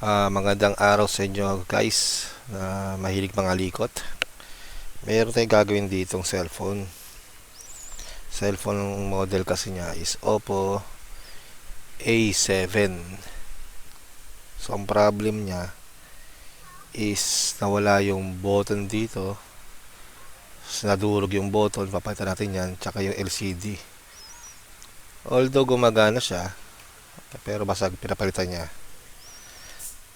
Magandang araw sa inyo guys na mahilig mga likot. Meron tayong gagawin ditong cellphone. Cellphone model kasi niya is Oppo A7. So ang problem niya is nawala yung button dito. So, nadurog yung button, papalitan natin yan, tsaka yung LCD. Although gumagana siya, pero basag, pinapalitan niya.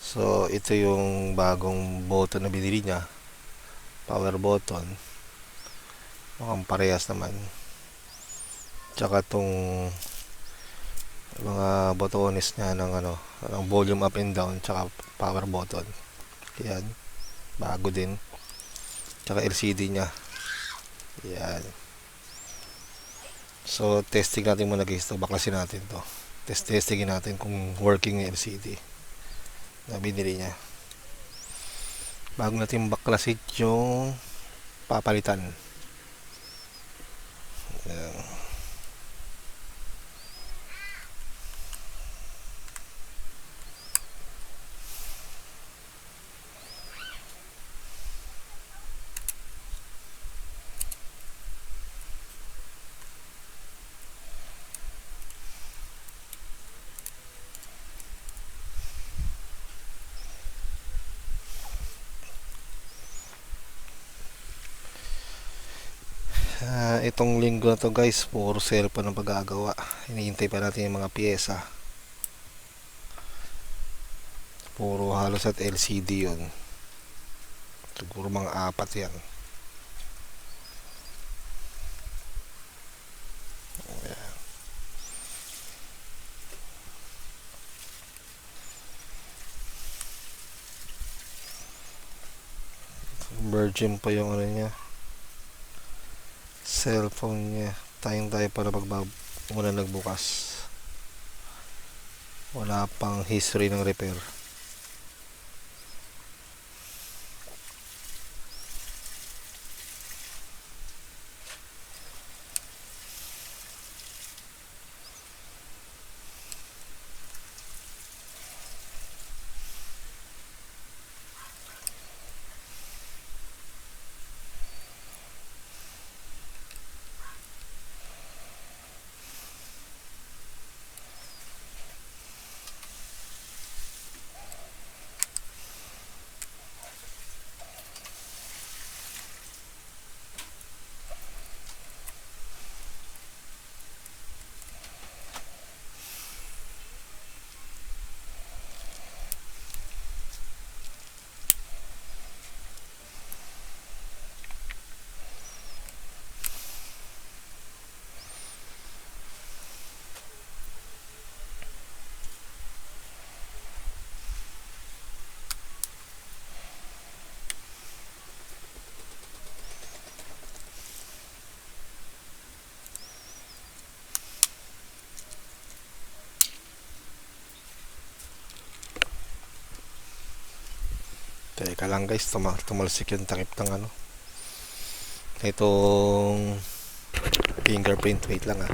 So ito yung bagong button na binili niya, power button. Mukhang parehas naman. Tsaka tong mga botones niya ng volume up and down, tsaka power button. Yan, bago din. Tsaka LCD niya. Yan. So testing natin muna guys, to baklasin natin to. Testingin natin kung working yung LCD na binili niya. Bago natin baklasin yung papalitan. Yan. Itong linggo na to guys, puro cellphone ang paggagawa. Hinihintay pa natin yung mga pyesa. Puro halos at LCD yun. Siguro mga 4 yan. Virgin pa yung niya, cellphone niya. Tayo para muna nagbukas. Wala pang history ng repair. Teka lang guys, tumalsik yung takip ng itong fingerprint. Wait lang ah.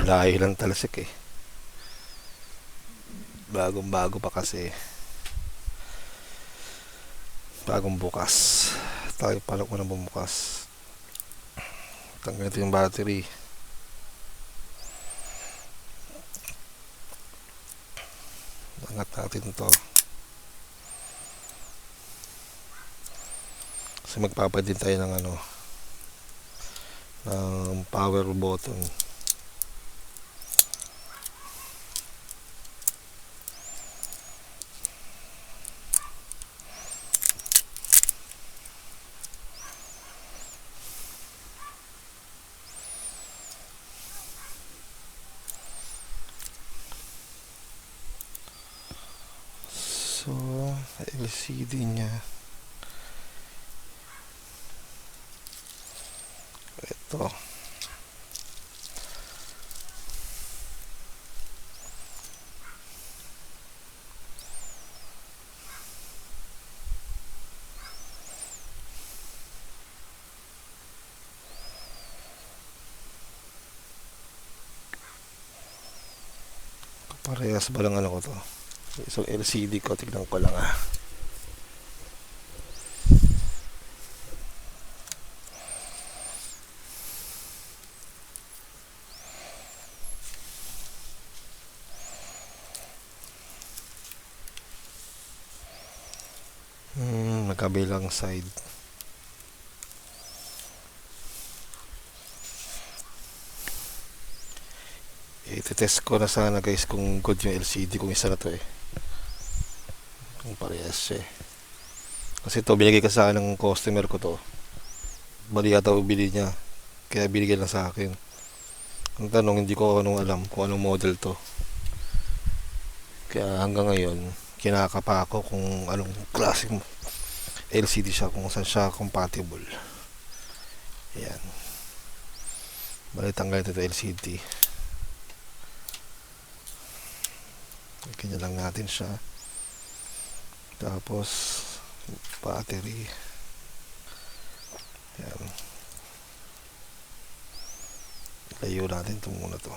Layo lang talasik eh. Bagong bago pa kasi. Bagong bukas. Tayo pala ko na bumukas. Tanggal ito yung battery. Angat natin to. Kasi magpapadin tayo ng ng power button. So, LCD niya. Ito. Parehas ba lang ano ko to? Isang LCD ko, tignan ko lang ah. Magkabilang side. Iti-test ko na sana guys kung good yung LCD kung isa na to eh. Kung parehas siya eh. Kasi to binigay ka sa akin ng customer ko to. Bali yata ubili niya. Kaya binigay lang sa akin. Ang tanong, hindi ko alam kung anong model to. Kaya hanggang ngayon, kinakapa ako kung anong klaseng LCD siya, kung saan siya compatible. Ayan. Bali tanggal ito LCD. Ganyan lang natin siya. Tapos battery. Ayan. Layo natin ito muna to.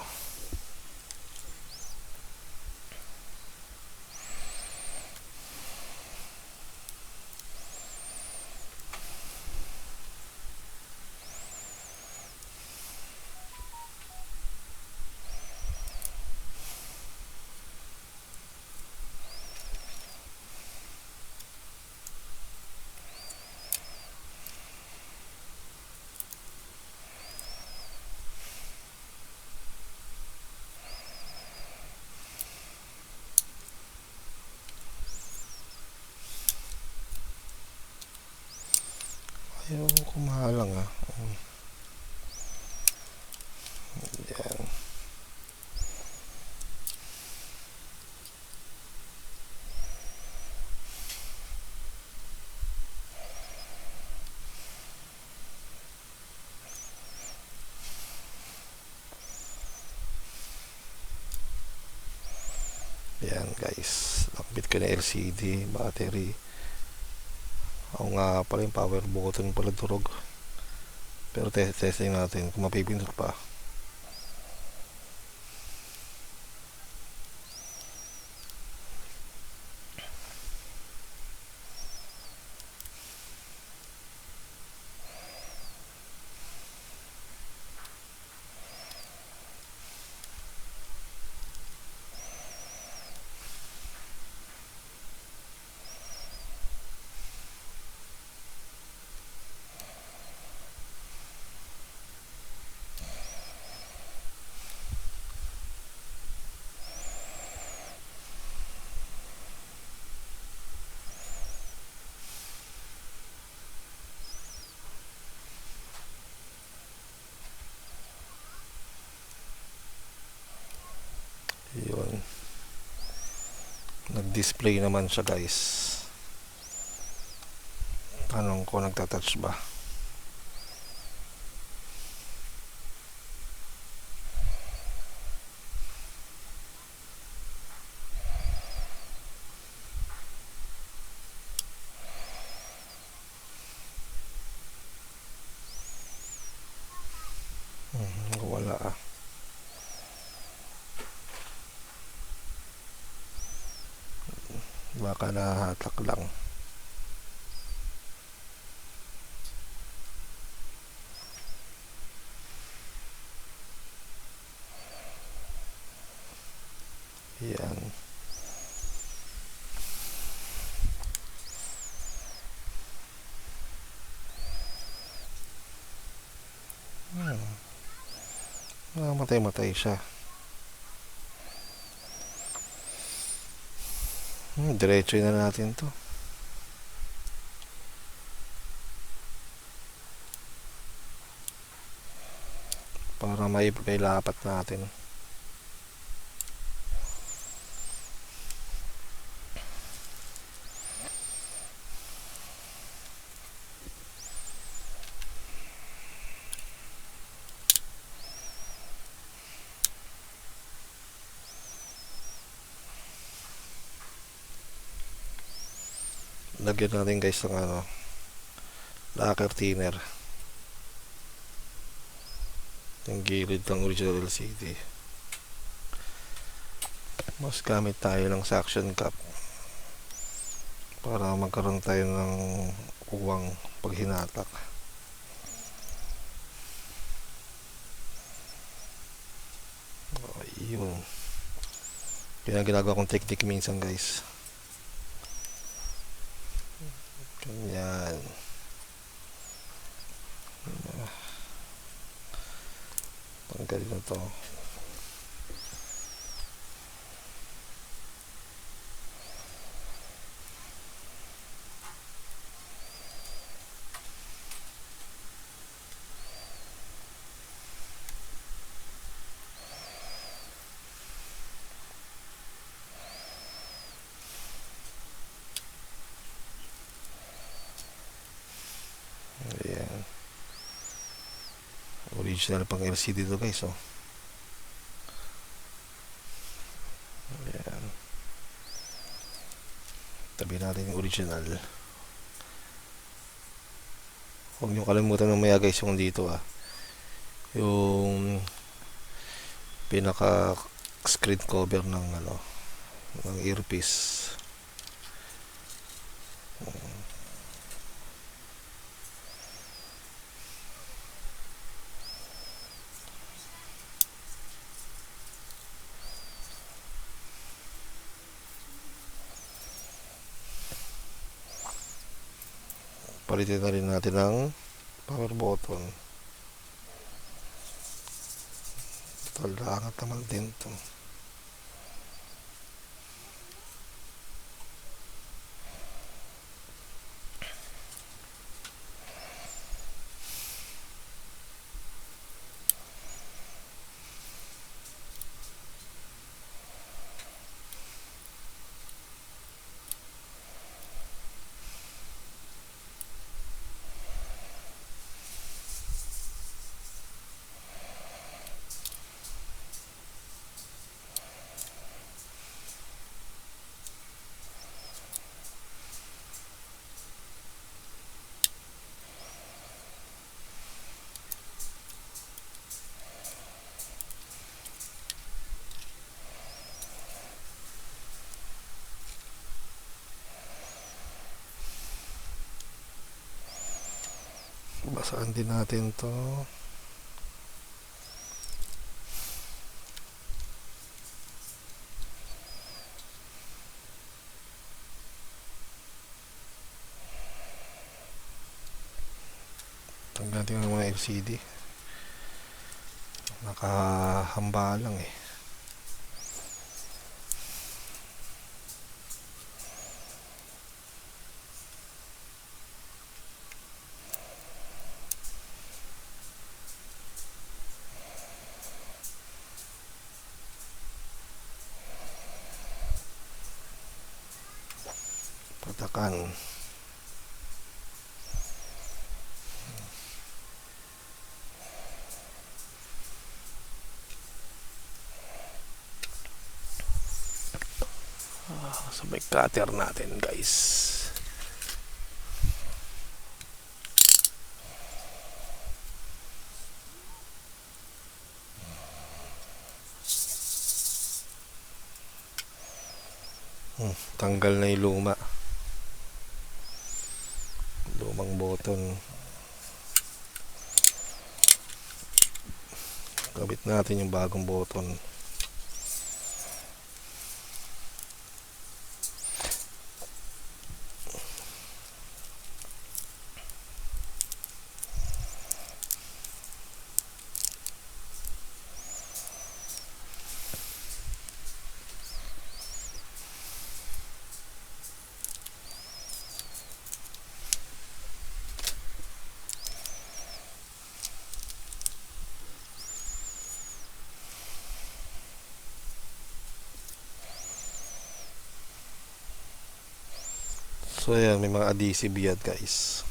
Ayaw kumahalang ah. Yan. Yan guys. Nakabit ko na LCD, battery. Ako nga pala yung power button pala durog. Pero testing natin kung mapipindot pa. Yun. Nag-display naman siya guys. Tanong ko, nagtatouch ba? Wala ah. Baka nahatak lang. Yan. Matay-matay siya. Diretso na natin to. Para may lapat natin. Lagyan natin guys ng lacquer thinner. Yung gilid ng original LCD. mas gamit tayo ng suction cup para magkaroon tayo ng uwang pag hinatak. Yun, yun ang ginagawa kong technique minsan, guys. Ganyan. Tanggalin na to. Ayan. Original pang LCD to, guys, oh. Ayan. Tabi natin yung original. Huwag nyo kalimutan mamaya, guys, yung dito, yung pinaka screen cover ng ng earpiece. Palitin na rin natin ang power button. Angat naman din to. Basaan din natin to. Tanggalin natin ang mga LCD. Nakahamba lang eh. Patakan. Sabay cutter natin, guys. Tanggal na yung lumang button. Kabit natin yung bagong button. So ayan, may mga adhesive yan, guys.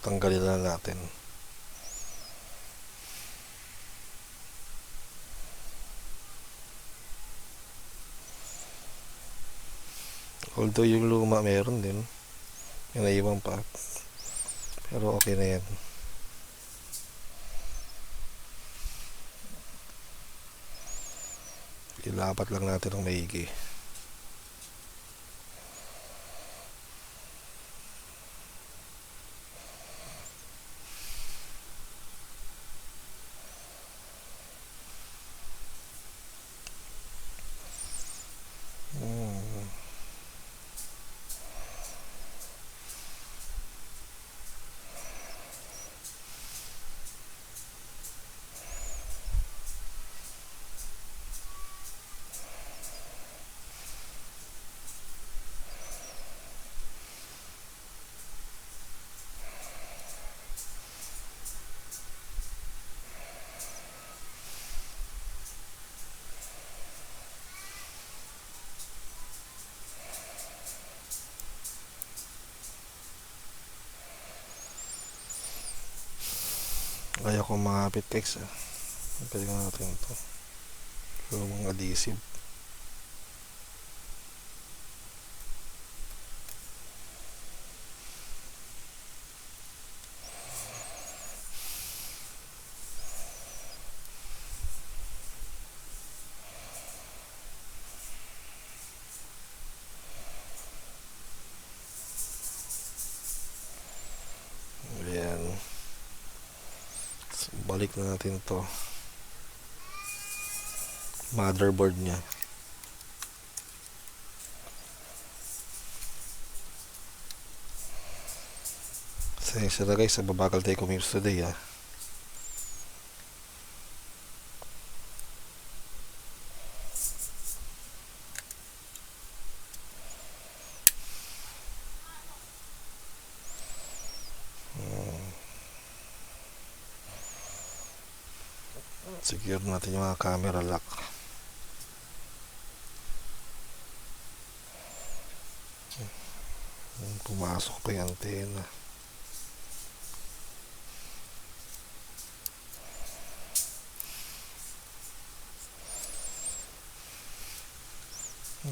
Tanggalin na natin. Although yung luma meron din, yung naiwan pa, pero okay na yan. Silapat lang natin ng maigi. Kaya kung mga Apitex galing natin ito, lumang adhesive. Ayan, so, balik na natin to motherboard nya. Sa na guys, babagal tayo kumilos today Secure natin yung mga camera lock. Pumasok pa yung antena.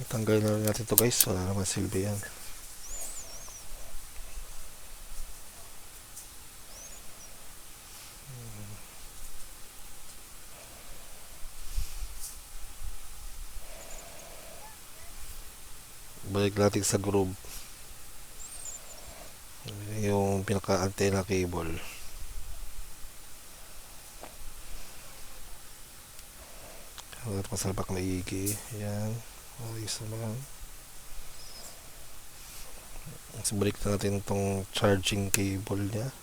Tanggalin na natin to guys, wala naman silbi yan. Balik natin sa groove yung pinaka antenna cable. Dapat masalpak maigi. Ayan, ayos naman. Balik natin itong charging cable nya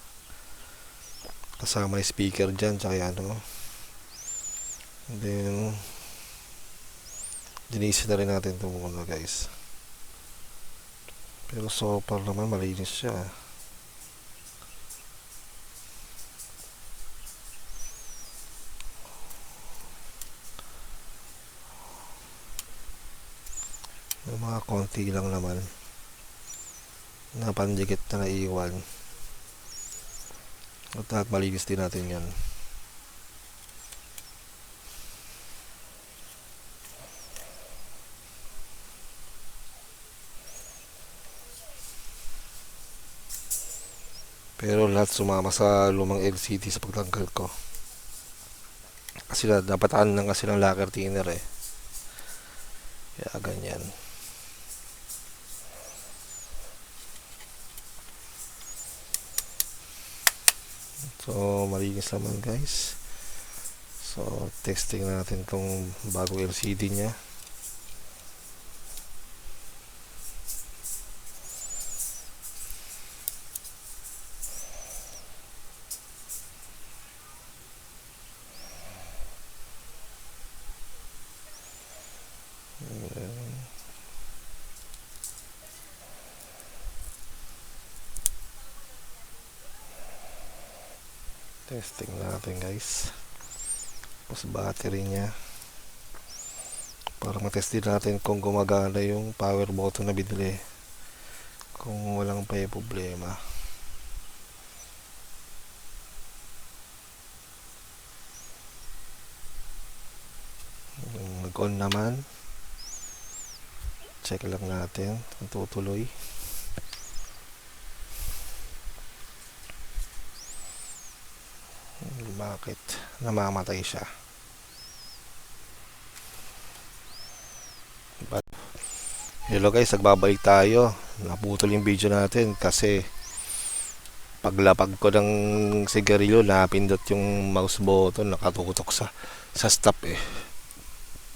kasama yung speaker dyan, tsaka ano. And then dinisin na rin natin ito muna guys. Pero so far naman malinis siya. Yung mga konti lang naman na pandikit na naiiwan. At malinis din natin yan. Pero lahat sumama sa lumang LCD sa pagtanggal ko. Kasi napataan lang kasi ng lacquer thinner Kaya ganyan. So malinis naman guys. So testing natin tong bagong LCD nya. Testing natin guys. Tapos battery nya para matest din natin kung gumagana yung power button na binili, kung walang pa yung problema. Nag-on naman, check lang natin kung tutuloy. Bakit namamatay siya? Hello guys, nagbabalik tayo. Naputol yung video natin kasi paglapag ko ng sigarilyo, napindot yung mouse button, nakatutok sa stop eh.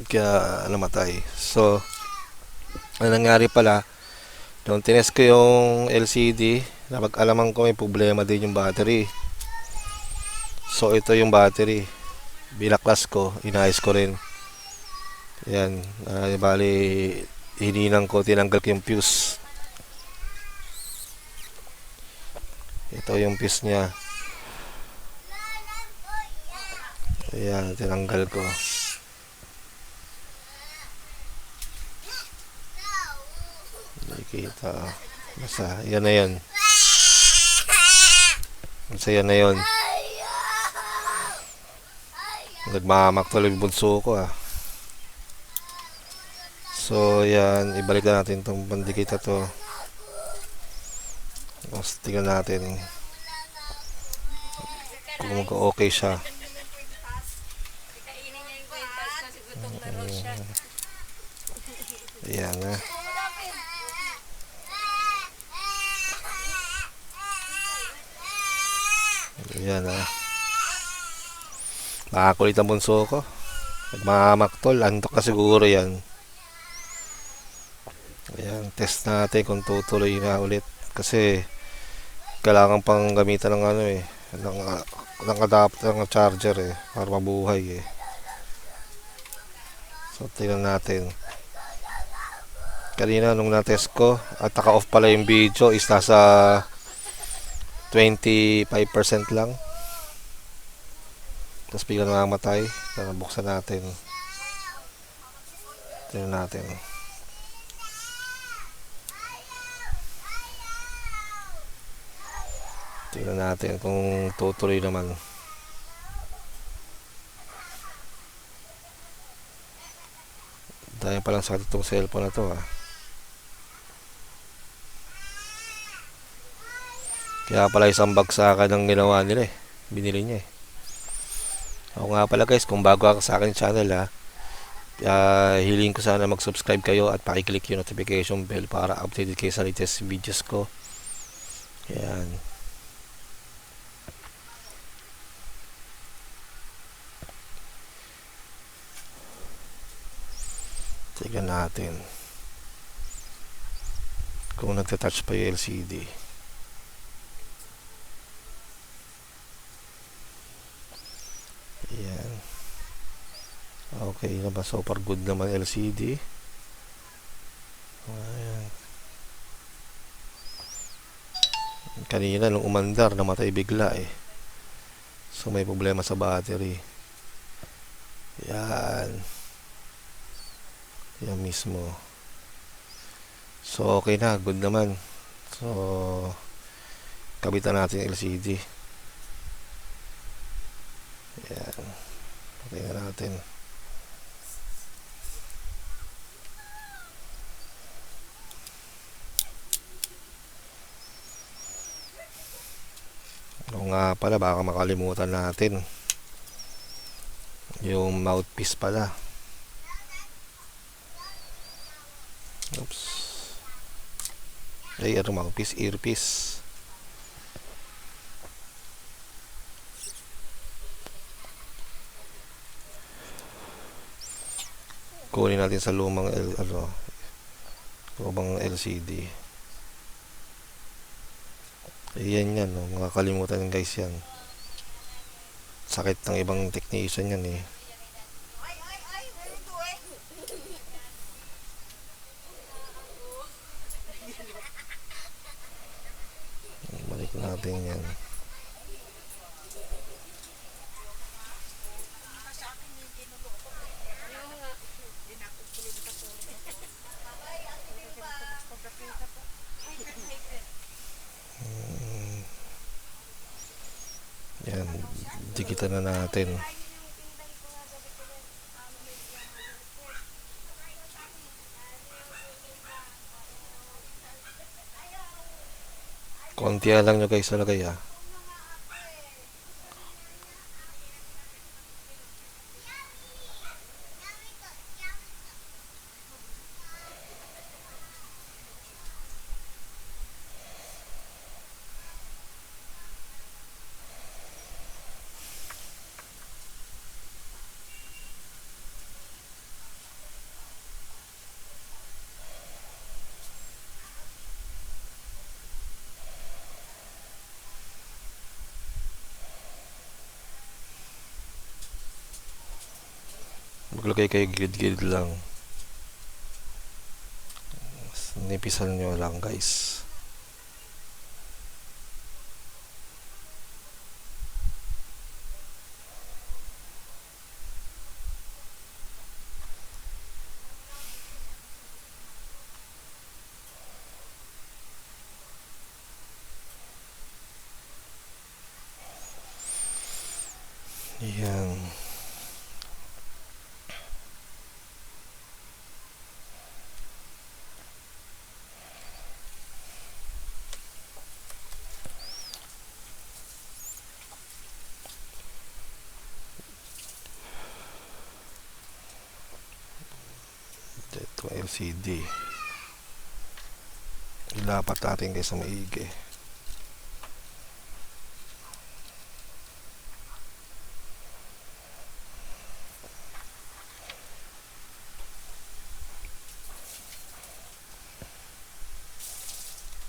Kaya namatay. So, ano nangyari pala, nung tinest ko yung LCD, napag-alaman ko may problema din yung battery. So, ito yung battery. Binaklas ko, inayos ko rin. Yan, bali, hininang ko, tinanggal ko yung fuse. Ito yung fuse niya. Ayan, tinanggal ko. Hindi kita. Basta, yan na yan. Basta yan na yun. Nagmamaktol yung bunso ko ah. So, yan. Ibalik na natin itong pandikit na to. Tapos, tingnan natin kung mag-okay siya. Ayan na. Ayan na. Nakakulit ang bunso ko. Nagmamaktol. Antok ka siguro yan. Ayan. Test natin kung tutuloy na ulit. Kasi, kailangan pang gamitan ng ano eh. Ng adapter ng charger eh. Para mabuhay eh. So, tingnan natin. Kanina nung na-test ko at naka-off pala yung video is nasa 25% lang. Tapos biglang namamatay. Buksan natin. Tingnan natin. Tingnan natin kung tutuloy naman. Dahil palang sakit itong cellphone na to ah. Kaya pala isang bagsakan ang ginawa nila eh. Binili niya eh. Ako nga pala guys, kung bago ako sa akin channel ha, hiling ko sana mag-subscribe kayo at pakiclick yung notification bell para updated kayo sa latest videos ko. Ayan. Tignan natin kung nagtatouch pa yung LCD. Ayan. Okay na ba? Super good naman LCD. Ayan. Kanina nung umandar, namatay bigla eh. So may problema sa battery. Ayan. Yan mismo. So okay na, good naman. So kabitan natin yung LCD. Ayan. Okay na natin. O nga pala, baka makalimutan natin yung mouthpiece pala. Oops. Ay, ano mouthpiece? Earpiece. Kunin natin sa lumang LCD. Ayan yan, no? Mga kalimutan guys yan. Sakit ng ibang technician yan eh. Balik natin yan. Yan, dikitan na natin. Konti lang nyo guys nalagay ah. Maglagay kayo gilid-gilid lang. Nipisan nyo lang guys. Yan. Ito LCD. Ilapat natin guys sa maigi.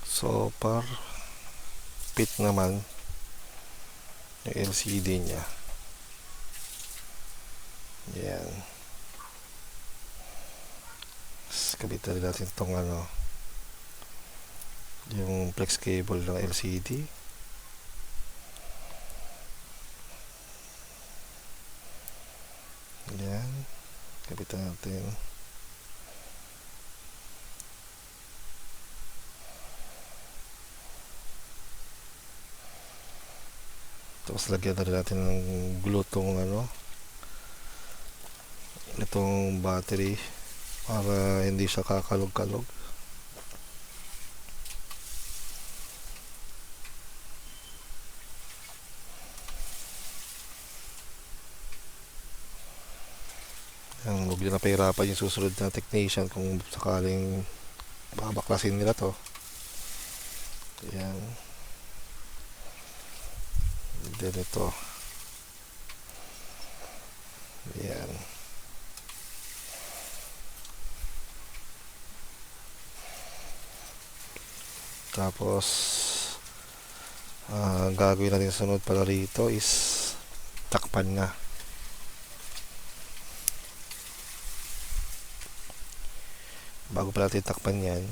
So par fit naman yung LCD nya. Yan. Kabitan natin itong yung flex cable ng LCD. Yan. Kabitan natin. Tapos lagyan na rin natin ng glue tong itong battery para hindi siya kakalog-kalog. Huwag nyo na pahirapan yung susunod na technician kung sakaling babaklasin nila to. Ayan. Then ito. Ayan. Tapos gagawin natin sunod pala rito is takpan na. Bago pala natin takpan yan,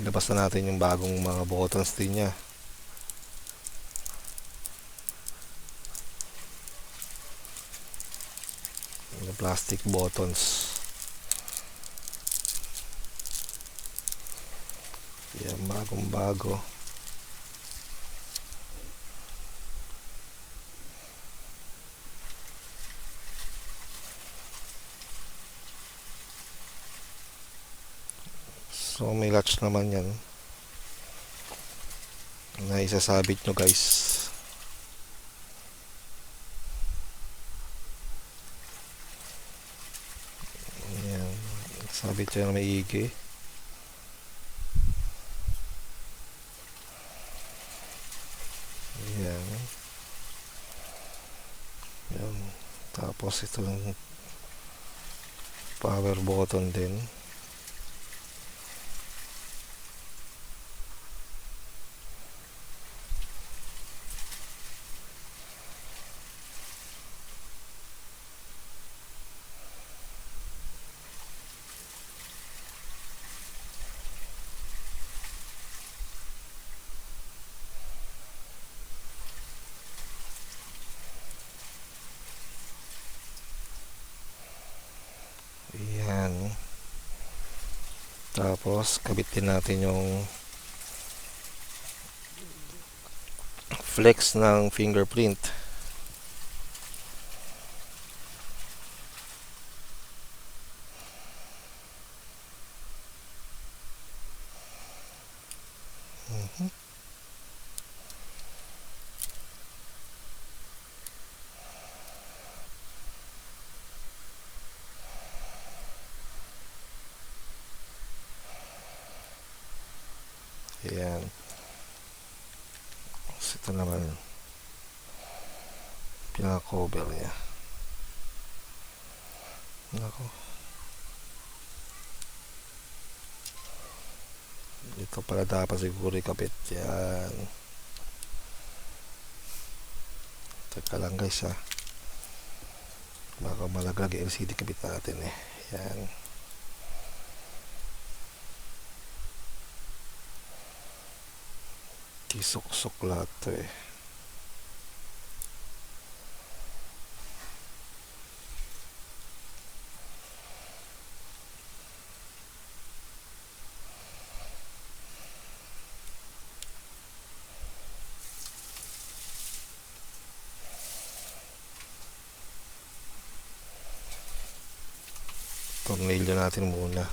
ilabas na natin yung bagong mga buttons din niya. Yung plastic buttons. Yan, bagong bago. So may latch naman yan na isasabit nyo guys. Yan, sabit nyo na maigi. Yan. Yan. Tapos itong power button din. Yan. Tapos kabit din natin yung flex ng fingerprint. Ayan. So, ito naman pinaka-cover niya. Nako. Ito pala dapat siguro ikapit. Yan. Teka lang guys ha. baka malaglag yung LCD kabit natin eh. Yan. Kisok-sok lahat to eh. Tornilyo natin muna.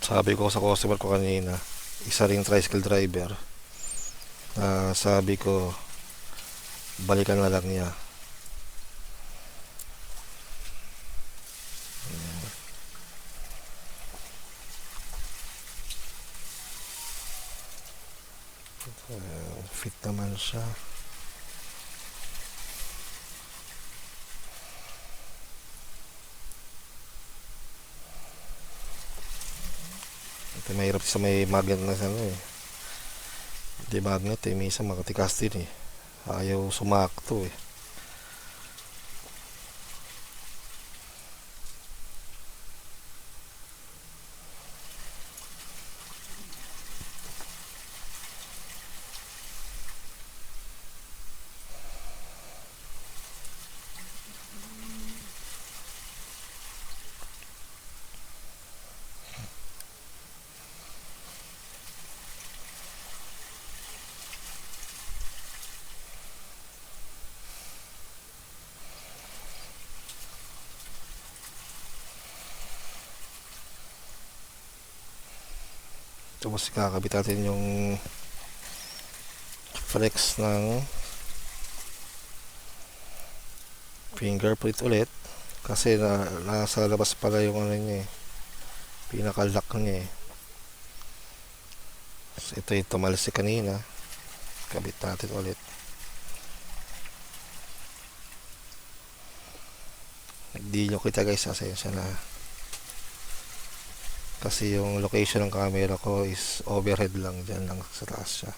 Sabi ko sa customer ko kanina, isa ring tricycle driver, sabi ko balikan na lang niya. Fit naman siya. Ito mahirap sa may magnet na ano eh. Hindi magnet eh, may isang makatikas din eh. Ayaw sumakto eh. Tapos kakabit natin yung flex ng fingerprint ulit kasi nasa labas pala yung ano niya eh, pinaka-lock niya eh. So, ito yung tumalsik kanina, kabit natin ulit. Hindi nyo kita guys, asensya na kasi yung location ng camera ko is overhead lang, dyan lang sa taas siya.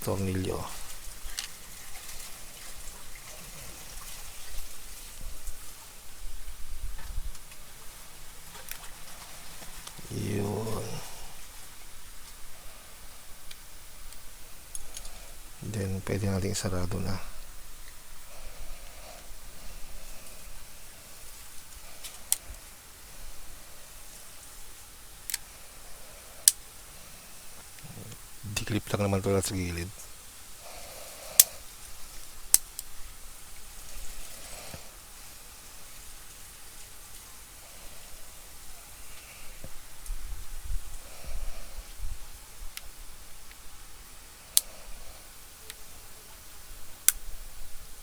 Tornilyo. Yun. Then pwede natin isarado na. Clip lang naman ito sa gilid.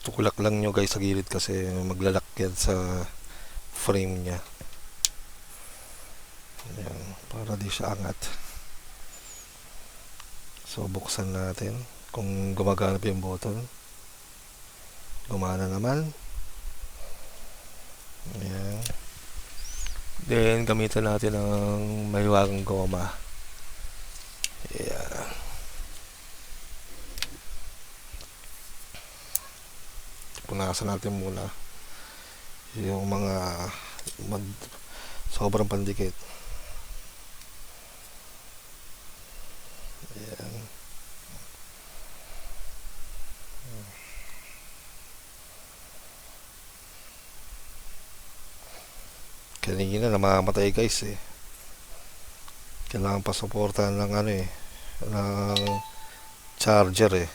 Tukulak lang nyo guys sa gilid kasi maglalak yan sa frame nya. Ayan, para di siya angat. So buksan natin kung gumagana pa yung button. Gumana naman. Ayan. Then gamitan natin ng mahiwagang goma. Ayan. Punasan natin muna yung mga sobrang pandikit. Ayan. Kanina namamatay guys eh. Kailangan pa suportahan ng ano eh, ng charger eh.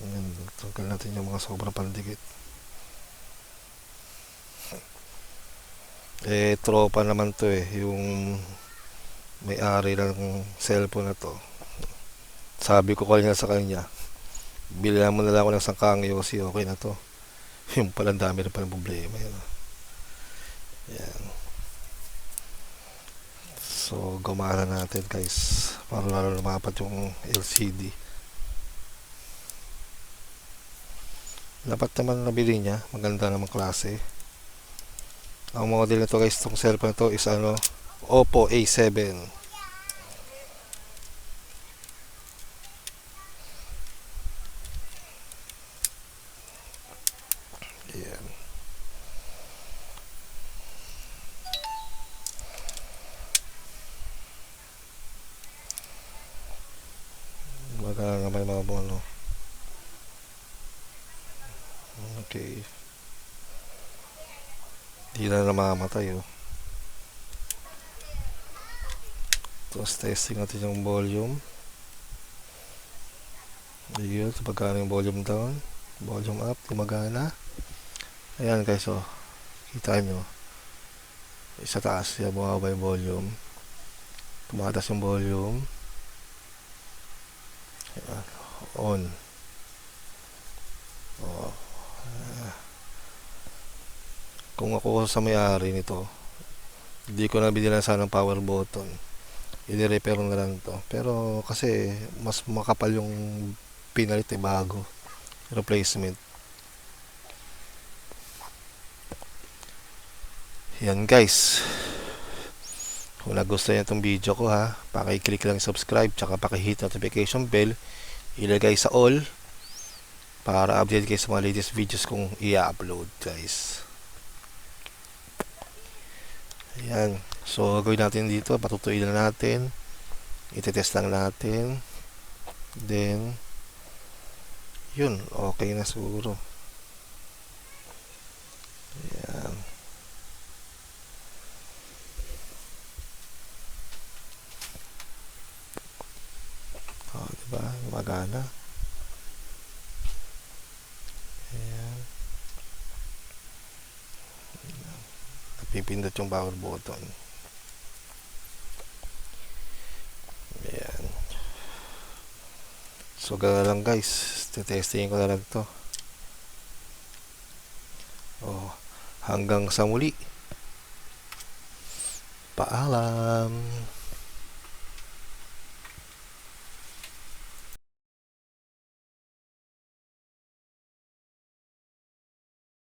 Ayan, tanggal natin yung mga sobrang pandikit. Eh tropa naman to eh, yung may-ari ng cellphone na to. Sabi ko kanina sa kanya, bilhan mo na lang ako ng sangkang Yossi, okay na to. Yung palang dami na palang problema yan. Yan. So gumana natin guys para lalo lumapat yung LCD. Dapat naman nabili niya, maganda naman klase. Ang model nito guys, itong cellphone nito is Oppo A7. Ayan. Maganda naman mga bono. Okay. Di na namamatay oh. Tapos testing natin yung volume. Ayun, so pagkano yung volume down, volume up, gumagana. Ayan guys oh. Kita nyo. Sa taas, yan bumaba yung volume. Tumataas yung volume. Ayan. On. Oh. Kung ako sa may-ari nito, hindi ko na binilan sana ng power button. I-repair na lang to. Pero kasi mas makapal yung pinalit bago. Replacement. Yan guys. Kung nagustuhan nyo itong video ko ha, paki-click lang subscribe, tsaka paki-hit notification bell. Ilagay sa all para update kayo sa mga latest videos kong i-upload guys. Ayan. So, gagawin natin dito. Patutuin na natin. Itetest lang natin. Then, yun. Okay na siguro. Ayan. O, diba? Gumagana. Ayan. Napipindot yung power button. Ayan. So, gano'n lang guys. Testingin ko na lang to. Oh, hanggang sa muli. Paalam.